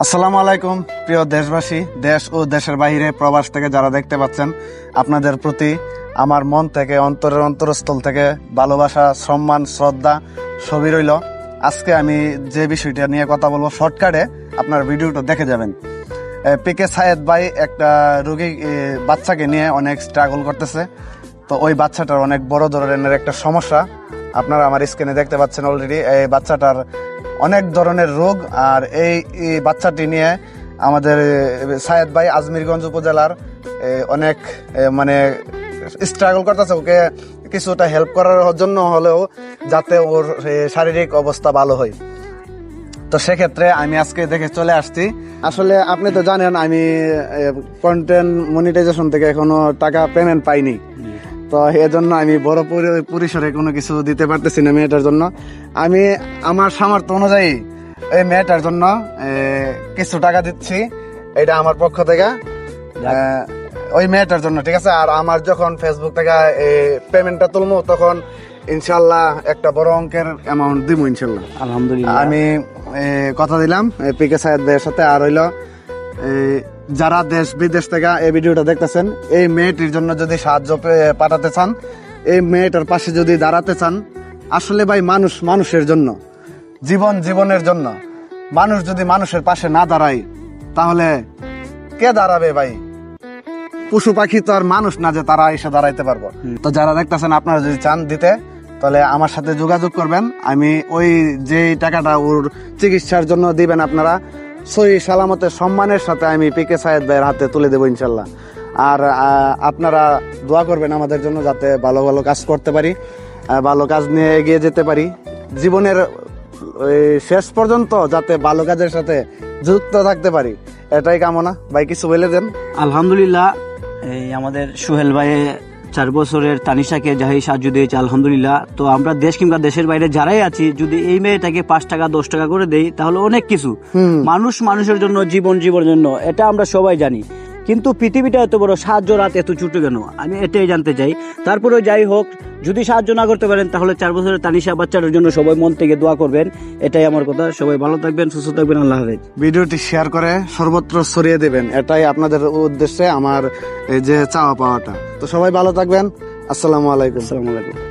আসসালামু আলাইকুম প্রিয় দেশবাসী, দেশ ও দেশের বাইরে প্রবাস থেকে যারা দেখতে পাচ্ছেন, আপনাদের প্রতি আমার মন থেকে অন্তরের অন্তরস্থল থেকে ভালোবাসা, সম্মান, শ্রদ্ধা সবই রইল। আজকে আমি যে বিষয়টা নিয়ে কথা বলবো শর্টকাটে আপনার ভিডিওটা দেখে যাবেন। পিকে সায়েদ ভাই একটা রোগী বাচ্চাকে নিয়ে অনেক স্ট্রাগল করতেছে। তো ওই বাচ্চাটার অনেক বড় ধরনের একটা সমস্যা আপনারা আমার স্ক্রিনে দেখতে পাচ্ছেন অলরেডি। এই বাচ্চাটার অনেক ধরনের রোগ, আর এই বাচ্চাটি নিয়ে আমাদের সায়েদ ভাই আজমিরগঞ্জ উপজেলার অনেক মানে স্ট্রাগল করতেছে ওকে কিছুটা হেল্প করার জন্য হলেও, যাতে ওর শারীরিক অবস্থা ভালো হয়। তো সেক্ষেত্রে আমি আজকে দেখে চলে আসছি। আসলে আপনি তো জানেন আমি কন্টেন্ট মনিটাইজেশন থেকে এখনো টাকা পেমেন্ট পাইনি, তো এজন্য আমি বড় পরিসরে কোনো কিছু দিতে পারতেছি না মেয়েটার জন্য। আমি আমার সামর্থ্য অনুযায়ী এই মেয়েটার জন্য কিছু টাকা দিচ্ছি, এটা আমার পক্ষ থেকে ওই মেয়েটার জন্য, ঠিক আছে। আর আমার যখন ফেসবুক থেকে পেমেন্টটা তুলবো তখন ইনশাল্লাহ একটা বড় অঙ্কের অ্যামাউন্ট দিব ইনশাল্লাহ, আলহামদুলিল্লাহ। আমি কথা দিলাম পিকে সায়েদ ভাইয়ের সাথে। আর হইলো যারা দেশ বিদেশ থেকে এই ভিডিওটা দেখতেছেন, এই মেয়েটির জন্য যদি সাহায্য পাঠাতে চান, এই মেয়েটার পাশে যদি দাঁড়াতে চান, আসলে ভাই মানুষ মানুষের জন্য, জীবন জীবনের জন্য। মানুষ যদি মানুষের পাশে না দাঁড়ায় তাহলে কে দাঁড়াবে ভাই? পশু পাখি তো আর মানুষ না যে তারা এসে দাঁড়াইতে পারবো। তো যারা দেখতেছেন, আপনারা যদি চান দিতে, তাহলে আমার সাথে যোগাযোগ করবেন। আমি ওই যে টাকাটা ওর চিকিৎসার জন্য দিবেন আপনারা, সহি সালামতের সম্মানের সাথে আমি পিকে সায়েদ ভাইয়ের হাতে তুলে দেবো ইনশাল্লাহ। আর আপনারা দোয়া করবেন আমাদের জন্য, যাতে ভালো ভালো কাজ করতে পারি, ভালো কাজ নিয়ে এগিয়ে যেতে পারি জীবনের শেষ পর্যন্ত, যাতে ভালো কাজের সাথে যুক্ত থাকতে পারি, এটাই কামনা। ভাই কিছু বলে দেন। আলহামদুলিল্লাহ, এই আমাদের সোহেল ভাই 4 বছরের তানিশাকে যাই সাহায্য দিয়েছে আলহামদুলিল্লাহ। তো আমরা দেশ কিংবা দেশের বাইরে যারাই আছি, যদি এই মেয়েটাকে 5 টাকা 10 টাকা করে দেই তাহলে অনেক কিছু। মানুষ মানুষের জন্য, জীবন জীবনের জন্য, এটা আমরা সবাই জানি। কিন্তু পৃথিবীটা এত বড়, সাহায্য রাত এত ছোট কেন? আমি এটাই জানতে চাই। তারপরেও যাই হোক, যদি সাহায্য না করতে পারেন তাহলে 4 বছরের তানিশা বাচ্চাটার জন্য সবাই মন থেকে দোয়া করবেন, এটাই আমার কথা। সবাই ভালো থাকবেন, সুস্থ থাকবেন, আল্লাহ হাফেজ। ভিডিওটি শেয়ার করে সর্বত্র ছড়িয়ে দেবেন, এটাই আপনাদের উদ্দেশ্যে আমার এই যে চাওয়া পাওয়াটা। তো সবাই ভালো থাকবেন। আসসালামু আলাইকুম। আসসালামু আলাইকুম।